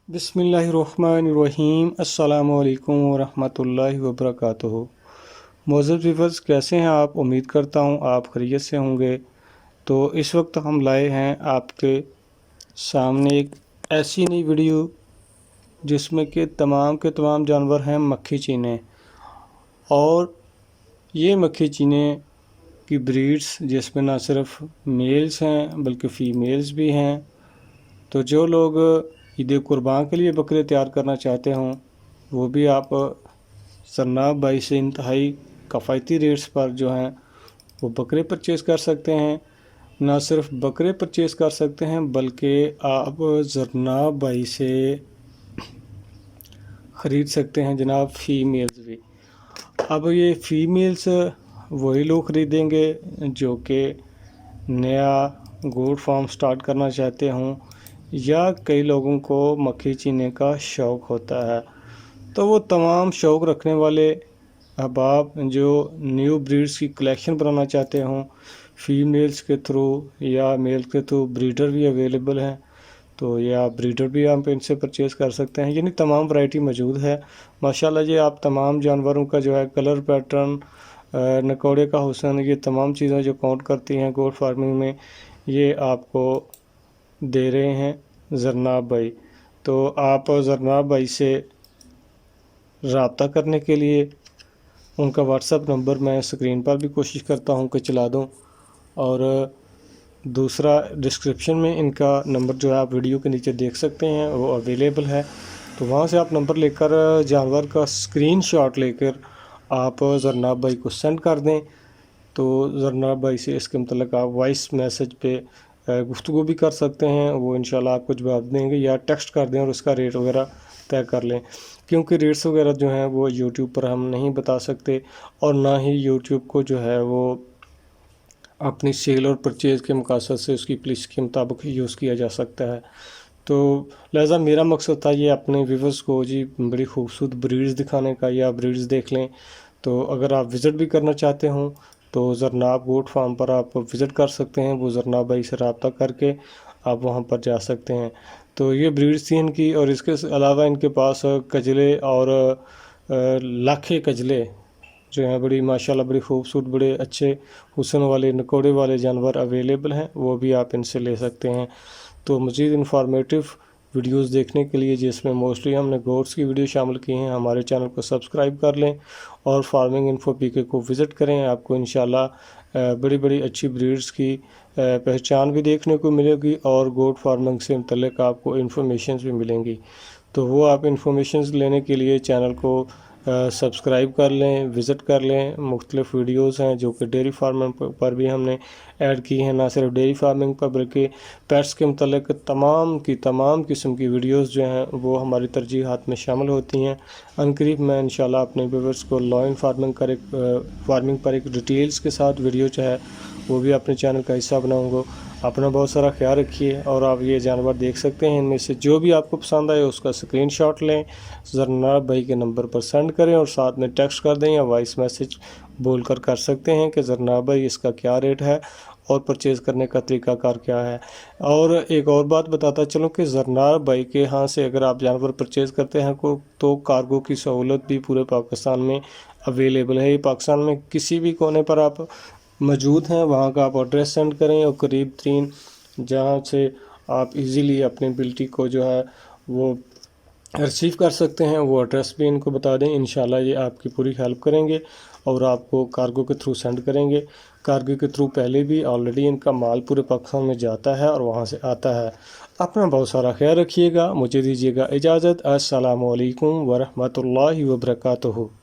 بسم اللہ الرحمن الرحیم۔ السلام علیکم ورحمۃ اللہ وبرکاتہ۔ معزز ویورز، کیسے ہیں آپ؟ امید کرتا ہوں آپ خیریت سے ہوں گے۔ تو اس وقت ہم لائے ہیں آپ کے سامنے ایک ایسی نئی ویڈیو جس میں کہ تمام کے تمام جانور ہیں مکھی چینے، اور یہ مکھی چینے کی بریڈز جس میں نہ صرف میلز ہیں بلکہ فیمیلز بھی ہیں۔ تو جو لوگ عید قربان کے لیے بکرے تیار کرنا چاہتے ہوں وہ بھی آپ زرناب بھائی سے انتہائی کفایتی ریٹس پر جو ہیں وہ بکرے پرچیز کر سکتے ہیں۔ نہ صرف بکرے پرچیز کر سکتے ہیں بلکہ آپ زرناب بھائی سے خرید سکتے ہیں جناب فیمیلز بھی۔ اب یہ فیمیلز وہی لوگ خریدیں گے جو کہ نیا گوٹ فارم سٹارٹ کرنا چاہتے ہوں، یا کئی لوگوں کو مکھی چینے کا شوق ہوتا ہے۔ تو وہ تمام شوق رکھنے والے احباب جو نیو بریڈز کی کلیکشن بنانا چاہتے ہوں، فیمیلز کے تھرو یا میل کے تھرو بریڈر بھی اویلیبل ہیں، تو یا بریڈر بھی آپ ان سے پرچیز کر سکتے ہیں۔ یعنی تمام ورائٹی موجود ہے ماشاءاللہ جی۔ آپ تمام جانوروں کا جو ہے کلر پیٹرن، نکوڑے کا حسن، یہ تمام چیزیں جو کاؤنٹ کرتی ہیں گوٹ فارمنگ میں، یہ آپ کو دے رہے ہیں زرناب بھائی۔ تو آپ زرناب بھائی سے رابطہ کرنے کے لیے ان کا واٹس ایپ نمبر میں اسکرین پر بھی کوشش کرتا ہوں کہ چلا دوں، اور دوسرا ڈسکرپشن میں ان کا نمبر جو ہے آپ ویڈیو کے نیچے دیکھ سکتے ہیں وہ اویلیبل ہے۔ تو وہاں سے آپ نمبر لے کر جانور کا اسکرین شاٹ لے کر آپ زرناب بھائی کو سینڈ کر دیں، تو زرناب بھائی سے اس کے متعلق آپ وائس میسج پہ گفتگو بھی کر سکتے ہیں، وہ انشاءاللہ آپ کو جواب دیں گے، یا ٹیکسٹ کر دیں اور اس کا ریٹ وغیرہ طے کر لیں، کیونکہ ریٹس وغیرہ جو ہیں وہ یوٹیوب پر ہم نہیں بتا سکتے، اور نہ ہی یوٹیوب کو جو ہے وہ اپنی سیل اور پرچیز کے مقاصد سے اس کی پالیسی کے مطابق یوز کیا جا سکتا ہے۔ تو لہٰذا میرا مقصد تھا یہ اپنے ویورز کو جی بڑی خوبصورت بریڈز دکھانے کا، یا بریڈز دیکھ لیں۔ تو اگر آپ وزٹ بھی کرنا چاہتے ہوں تو زرناب گوٹ فارم پر آپ وزٹ کر سکتے ہیں، وہ زرناب بھائی سے رابطہ کر کے آپ وہاں پر جا سکتے ہیں۔ تو یہ بریڈز تھی ان کی، اور اس کے علاوہ ان کے پاس کجلے اور لاکھے کجلے جو ہیں بڑی ماشاءاللہ بڑی خوبصورت، بڑے اچھے حسن والے نکوڑے والے جانور اویلیبل ہیں، وہ بھی آپ ان سے لے سکتے ہیں۔ تو مزید انفارمیٹیو ویڈیوز دیکھنے کے لیے جس میں موسٹلی ہم نے گوٹس کی ویڈیو شامل کی ہیں، ہمارے چینل کو سبسکرائب کر لیں اور فارمنگ انفو پی کے کو وزٹ کریں۔ آپ کو انشاءاللہ بڑی بڑی اچھی بریڈز کی پہچان بھی دیکھنے کو ملے گی، اور گوٹ فارمنگ سے متعلق آپ کو انفارمیشنز بھی ملیں گی۔ تو وہ آپ انفارمیشنز لینے کے لیے چینل کو سبسکرائب کر لیں، وزٹ کر لیں۔ مختلف ویڈیوز ہیں جو کہ ڈیری فارمنگ پر بھی ہم نے ایڈ کی ہیں، نہ صرف ڈیری فارمنگ پر بلکہ پیٹس کے متعلق تمام کی تمام قسم کی ویڈیوز جو ہیں وہ ہماری ترجیحات میں شامل ہوتی ہیں۔ عنقریب میں انشاءاللہ اپنے ویورز کو لائن فارمنگ پر ایک ڈیٹیلز کے ساتھ ویڈیو جو ہے وہ بھی اپنے چینل کا حصہ بناؤں گا۔ اپنا بہت سارا خیال رکھیے، اور آپ یہ جانور دیکھ سکتے ہیں، ان میں سے جو بھی آپ کو پسند آئے اس کا اسکرین شاٹ لیں، زرناب بھائی کے نمبر پر سینڈ کریں، اور ساتھ میں ٹیکسٹ کر دیں یا وائس میسج بول کر سکتے ہیں کہ زرناب بھائی اس کا کیا ریٹ ہے اور پرچیز کرنے کا طریقہ کار کیا ہے۔ اور ایک اور بات بتاتا چلوں کہ زرناب بھائی کے ہاں سے اگر آپ جانور پرچیز کرتے ہیں تو کارگو کی سہولت بھی پورے پاکستان میں اویلیبل ہے۔ یہ پاکستان میں کسی بھی کونے پر آپ موجود ہیں وہاں کا آپ ایڈریس سینڈ کریں، اور قریب ترین جہاں سے آپ ایزیلی اپنی بلٹی کو جو ہے وہ ریسیو کر سکتے ہیں وہ ایڈریس بھی ان کو بتا دیں، انشاءاللہ یہ آپ کی پوری ہیلپ کریں گے اور آپ کو کارگو کے تھرو سینڈ کریں گے۔ کارگو کے تھرو پہلے بھی آلریڈی ان کا مال پورے پاکستان میں جاتا ہے اور وہاں سے آتا ہے۔ اپنا بہت سارا خیال رکھیے گا، مجھے دیجیے گا اجازت۔ السلام علیکم ورحمۃ اللہ وبرکاتہ۔